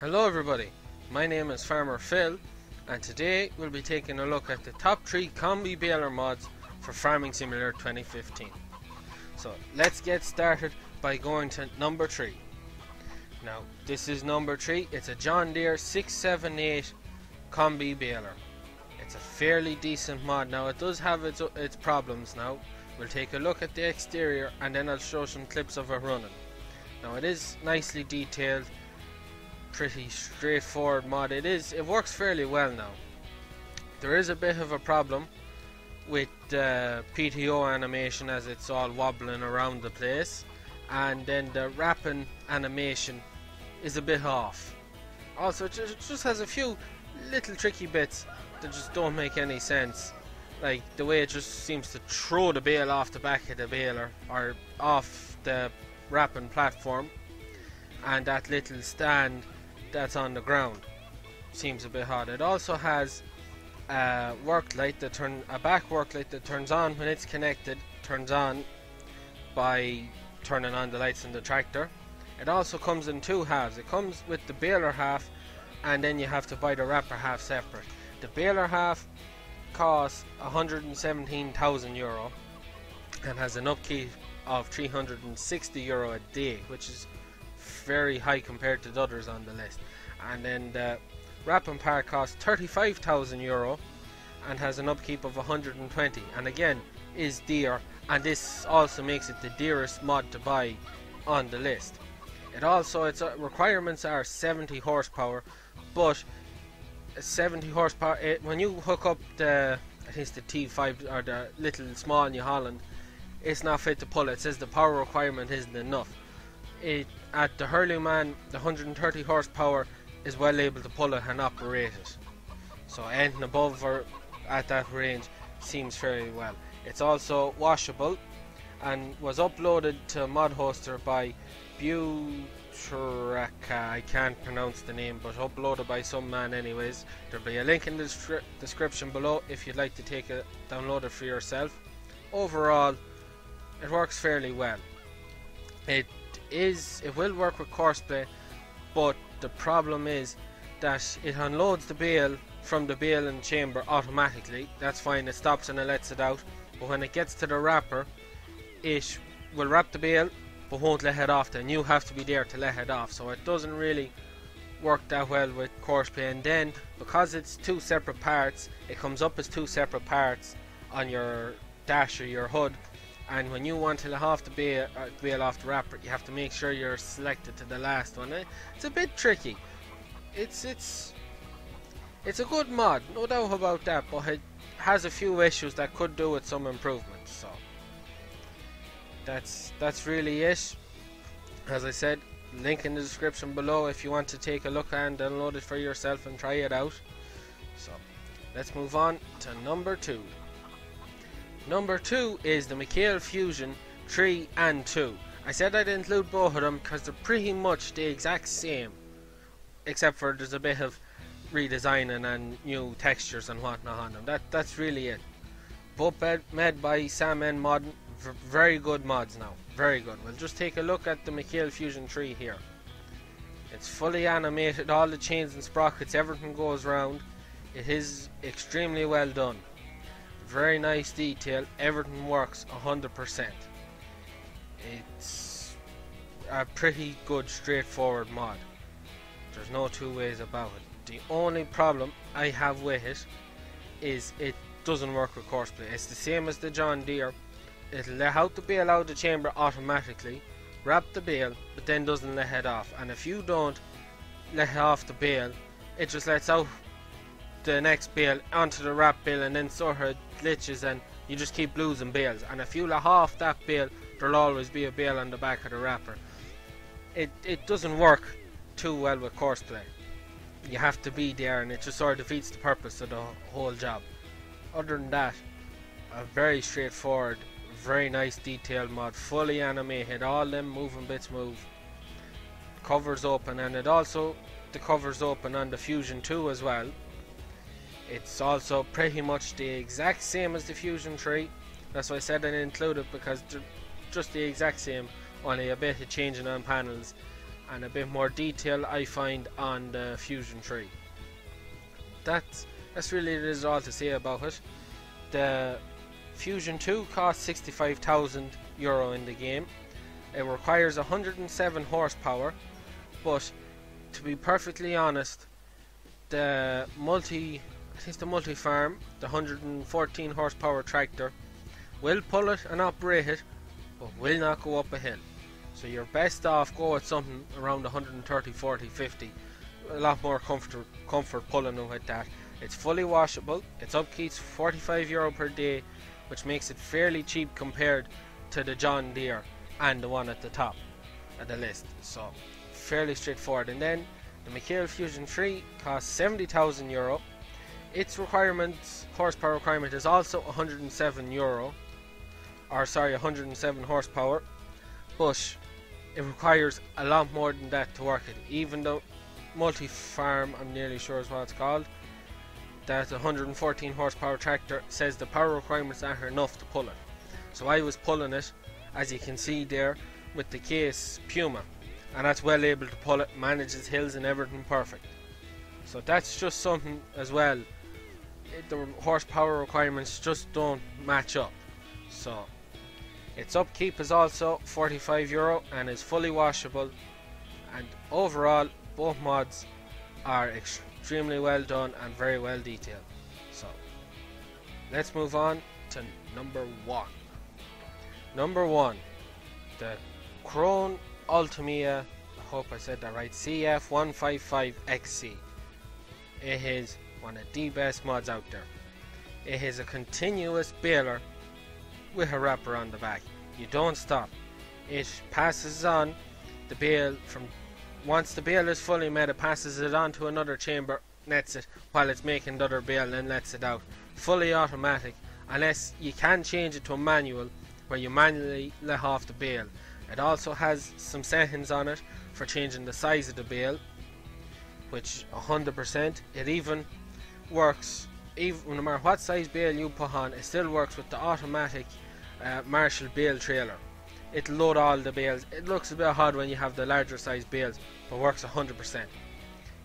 Hello everybody, my name is Farmer Phil and today we'll be taking a look at the top 3 combi-baler mods for Farming Simulator 2015. So let's get started by going to Numbertree. Now this is Numbertree, it's a John Deere 678 combi-baler. It's a fairly decent mod. Now it does have its problems now. We'll take a look at the exterior and then I'll show some clips of it running. Now it is nicely detailed, pretty straightforward mod. It works fairly well now. There is a bit of a problem with PTO animation as it's all wobbling around the place, and then the wrapping animation is a bit off. Also it just has a few little tricky bits that just don't make any sense, like the way it just seems to throw the bale off the back of the baler or off the wrapping platform, and that little stand that's on the ground seems a bit odd. It also has a work light that a back work light that turns on when it's connected, turns on by turning on the lights in the tractor. It also comes in two halves. It comes with the baler half and then you have to buy the wrapper half separate. The baler half costs €117,000 and has an upkeep of €360 a day, which is very high compared to the others on the list. And then the wrapping part costs €35,000 and has an upkeep of 120, and again is dear, and this also makes it the dearest mod to buy on the list. Its requirements are 70 horsepower, but 70 horsepower, when you hook up the, I think it's the T5 or the little small New Holland, it's not fit to pull it. It says the power requirement isn't enough. At the Hurleyman, the 130 horsepower is well able to pull it and operate it. So anything above or at that range seems fairly well. It's also washable and was uploaded to Mod Hoster by Fusiontree. I can't pronounce the name, but uploaded by some man anyways. There'll be a link in the description below if you'd like to download it for yourself. Overall, it works fairly well. It will work with Courseplay, but the problem is that it unloads the bale from the baling chamber automatically. That's fine, it stops and it lets it out, but when it gets to the wrapper, it will wrap the bale but won't let it off. Then you have to be there to let it off, so it doesn't really work that well with Courseplay. And then because it's two separate parts, it comes up as two separate parts on your dash or your HUD, and when you want to let off the bale off the wrapper, you have to make sure you're selected to the last one. It's a bit tricky. It's a good mod, no doubt about that, but it has a few issues that could do with some improvements. So that's really it. As I said, link in the description below if you want to take a look and download it for yourself and try it out. So let's move on to number 2. Number 2 is the Fusiontree and 2. I said I'd include both of them because they're pretty much the exact same, except for there's a bit of redesigning and new textures and whatnot on them. That's really it. Both made by Sam N Mod. Very good mods now. Very good. We'll just take a look at the Fusiontree here. It's fully animated. All the chains and sprockets, everything goes round. It is extremely well done. Very nice detail. Everything works 100%. It's a pretty good straightforward mod. There's no two ways about it. The only problem I have with it is it doesn't work with Courseplay. It's the same as the John Deere. It'll let out the bale out of the chamber automatically, wrap the bale, but then doesn't let it off. And if you don't let it off the bale, it just lets out the next bale onto the wrap bale, and then sort of glitches and you just keep losing bales. And if you let off that bale, there'll always be a bale on the back of the wrapper. It doesn't work too well with Courseplay. You have to be there, and it just sort of defeats the purpose of the whole job. Other than that, a very straightforward, very nice detailed mod, fully animated. All them moving bits move. Covers open, and the covers open on the Fusion 2 as well. It's also pretty much the exact same as the Fusiontree. That's why I said I included, because they're just the exact same, only a bit of changing on panels and a bit more detail I find on the Fusiontree. That's really all to say about it. The Fusion 2 costs 65,000 euro in the game. It requires 107 horsepower, but to be perfectly honest, the multi-farm, the 114 horsepower tractor, will pull it and operate it, but will not go up a hill. So you're best off go with something around 130, 40, 50. A lot more comfort pulling it with that. It's fully washable. Its upkeep's 45 euro per day, which makes it fairly cheap compared to the John Deere and the one at the top of the list. So fairly straightforward. And then the Mikhail Fusiontree costs 70,000 euro. Its horsepower requirement is also 107 euro, or sorry, 107 horsepower, but it requires a lot more than that to work it. Even though multi-farm, I'm nearly sure is what it's called, that 114 horsepower tractor says the power requirements aren't enough to pull it. So I was pulling it, as you can see there, with the case Puma, and that's well able to pull it, manages hills and everything perfect. So that's just something as well. The horsepower requirements just don't match up. So its upkeep is also 45 euro and is fully washable, and overall both mods are extremely well done and very well detailed. So let's move on to number one. Number one, the Krone Ultimia, I hope I said that right, CF155XC. It is one of the best mods out there. It is a continuous baler with a wrapper on the back. You don't stop. It passes on the bale from, once the bale is fully made, it passes it on to another chamber, nets it while it's making the other bale, then lets it out. Fully automatic, unless you can change it to a manual where you manually let off the bale. It also has some settings on it for changing the size of the bale, which 100%. It even works, even no matter what size bale you put on, it still works with the automatic Marshall bale trailer. It'll load all the bales. It looks a bit odd when you have the larger size bales, but works 100%.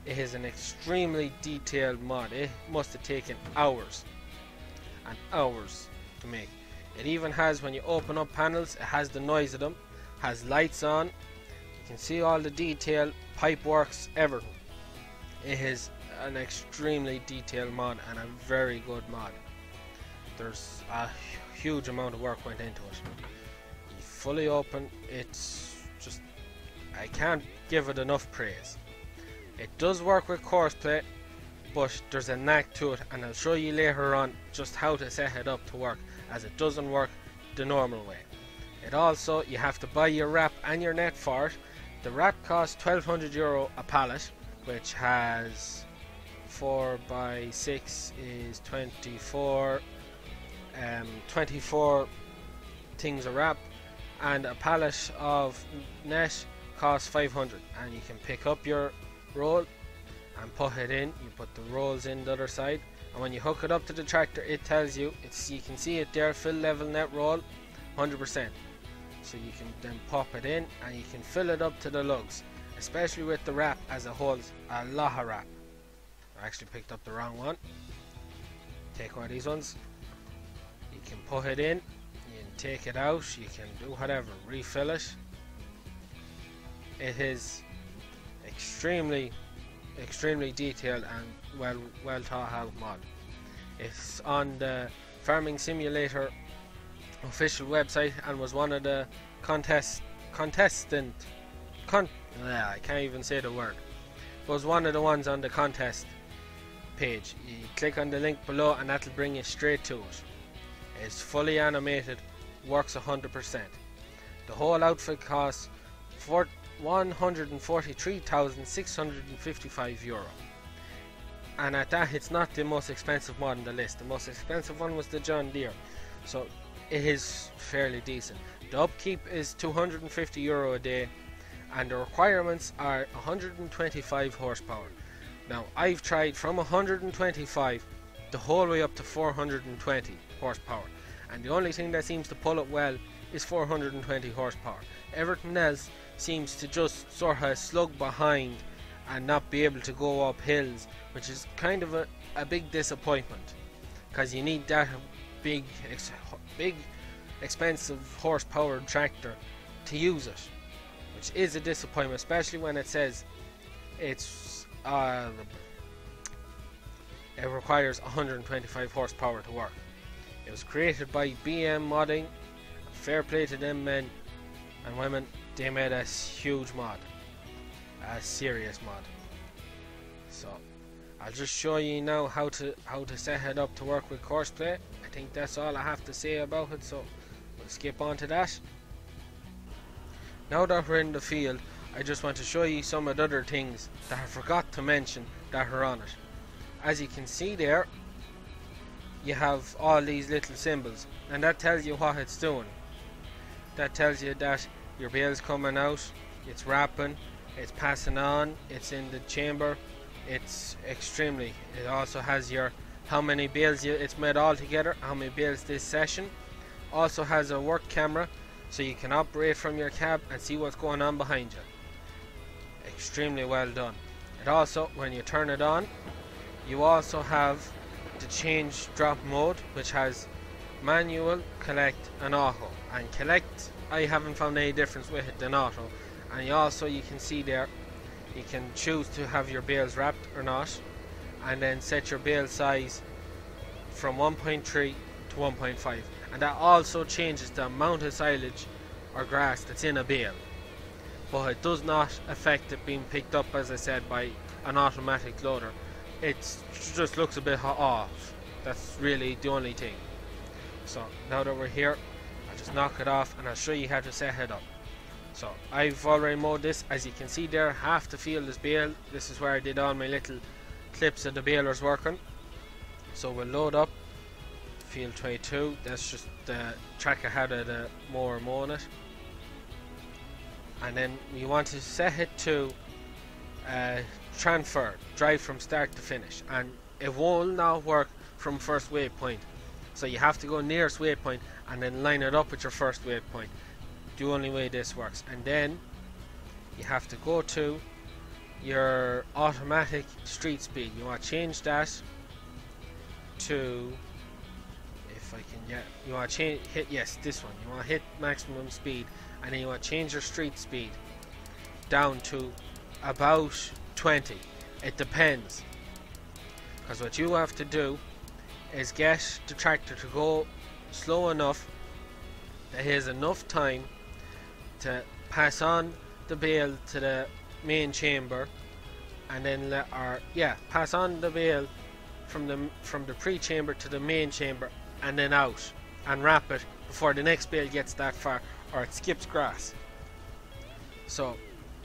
It is an extremely detailed mod. It must have taken hours and hours to make. It even has, when you open up panels, it has the noise of them, has lights on, you can see all the detail, pipe works, everything. It is an extremely detailed mod and a very good mod. There's a huge amount of work went into it. Fully open, it's just, I can't give it enough praise. It does work with courseplay, but there's a knack to it, and I'll show you later on just how to set it up to work, as it doesn't work the normal way. It also, you have to buy your wrap and your net for it. The wrap costs 1200 euro a pallet, which has 4x6 is 24 things of wrap, and a pallet of net costs 500, and you can pick up your roll and put it in. You put the rolls in the other side, and when you hook it up to the tractor, it tells you, you can see it there, fill level net roll 100%. So you can then pop it in and you can fill it up to the lugs, especially with the wrap, as it holds a lot of wrap. I actually picked up the wrong one. Take one of these ones. You can put it in, you can take it out, you can do whatever, refill it. It is extremely detailed and well thought out mod. It's on the Farming Simulator official website and was one of the I can't even say the word. Was one of the ones on the contest page. You click on the link below and that'll bring you straight to it. It's fully animated, works 100%. The whole outfit costs 143,655 euro. And at that, it's not the most expensive mod on the list. The most expensive one was the John Deere, so it is fairly decent. The upkeep is 250 euro a day, and the requirements are 125 horsepower. Now I've tried from 125 the whole way up to 420 horsepower, and the only thing that seems to pull it well is 420 horsepower. Everything else seems to just sort of slug behind and not be able to go up hills, which is kind of a big disappointment, because you need that big expensive horsepower tractor to use it, which is a disappointment, especially when it says it requires 125 horsepower to work. It was created by BM Modding. Fair play to them men and women. They made a huge mod, a serious mod. So I'll just show you now how to set it up to work with Courseplay. I think that's all I have to say about it, so we'll skip on to that. Now that we're in the field, I just want to show you some of the other things that I forgot to mention that are on it. As you can see there, you have all these little symbols, and that tells you what it's doing. That tells you that your bale's coming out, it's wrapping, it's passing on, it's in the chamber. It's extremely. It also has your how many bales it's made all together, how many bales this session. Also has a work camera, so you can operate from your cab and see what's going on behind you. Extremely well done. It also, when you turn it on, you also have the change drop mode, which has manual, collect and auto. And collect, I haven't found any difference with it than auto. And you can see there, you can choose to have your bales wrapped or not, and then set your bale size from 1.3 to 1.5, and that also changes the amount of silage or grass that's in a bale, but it does not affect it being picked up, as I said, by an automatic loader. It just looks a bit off. That's really the only thing. So now that we're here, I'll just knock it off and I'll show you how to set it up. So I've already mowed this. As you can see there, half the field is bale. This is where I did all my little clips of the balers working. So we'll load up field 22. That's just the track I had of the mower mowing it. And then we want to set it to transfer, drive from start to finish. And it will not work from first waypoint. So you have to go nearest waypoint and then line it up with your first waypoint. The only way this works. And then you have to go to your automatic street speed. You want to change that to, if I can get, you want to hit, yes, this one. You want to hit maximum speed, and then you want to change your street speed down to about 20. It depends, because what you have to do is get the tractor to go slow enough that he has enough time to pass on the bale to the main chamber, and then pass on the bale from the pre-chamber to the main chamber, and then out and wrap it before the next bale gets that far, or it skips grass. So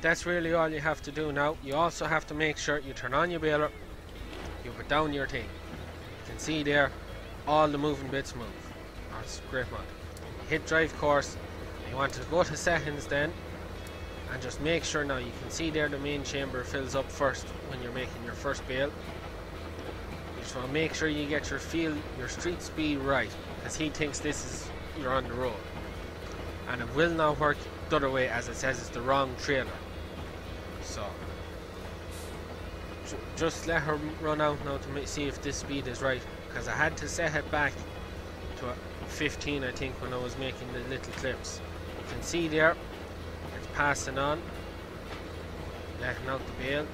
that's really all you have to do now. You also have to make sure you turn on your baler, you put down your thing. You can see there all the moving bits move. That's great mod. Hit drive course. You want to go to settings then, and just make sure, now you can see there the main chamber fills up first when you're making your first bale. You just want to make sure you get your street speed right, because he thinks you're on the road, and it will not work the other way, as it says it's the wrong trailer. So just let her run out now to see if this speed is right, because I had to set it back to 15, I think, when I was making the little clips. You can see there it's passing on, letting out the bale.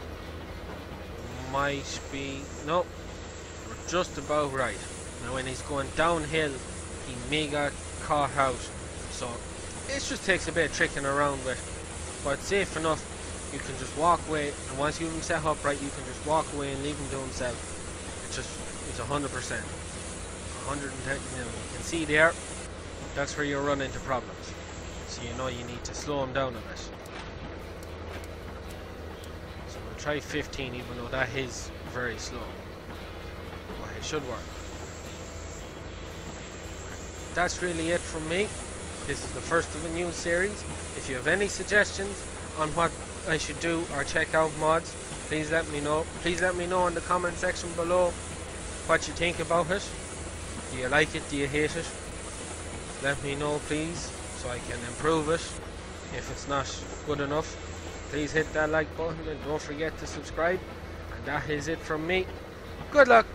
Might be, no, we're just about right. Now when he's going downhill, he may get caught out, so it just takes a bit of tricking around with, but safe enough. You can just walk away, and once you have him set up right, you can just walk away and leave him to himself. It's 100%, 110. You can see there, that's where you run into problems. So you know you need to slow him down a bit. So we'll try 15, even though that is very slow. But it should work. That's really it from me. This is the first of a new series. If you have any suggestions on what I should do or check out mods, please let me know. Please let me know in the comment section below what you think about it. Do you like it? Do you hate it? Let me know, please, so I can improve it. If it's not good enough, please hit that like button and don't forget to subscribe. And that is it from me. Good luck.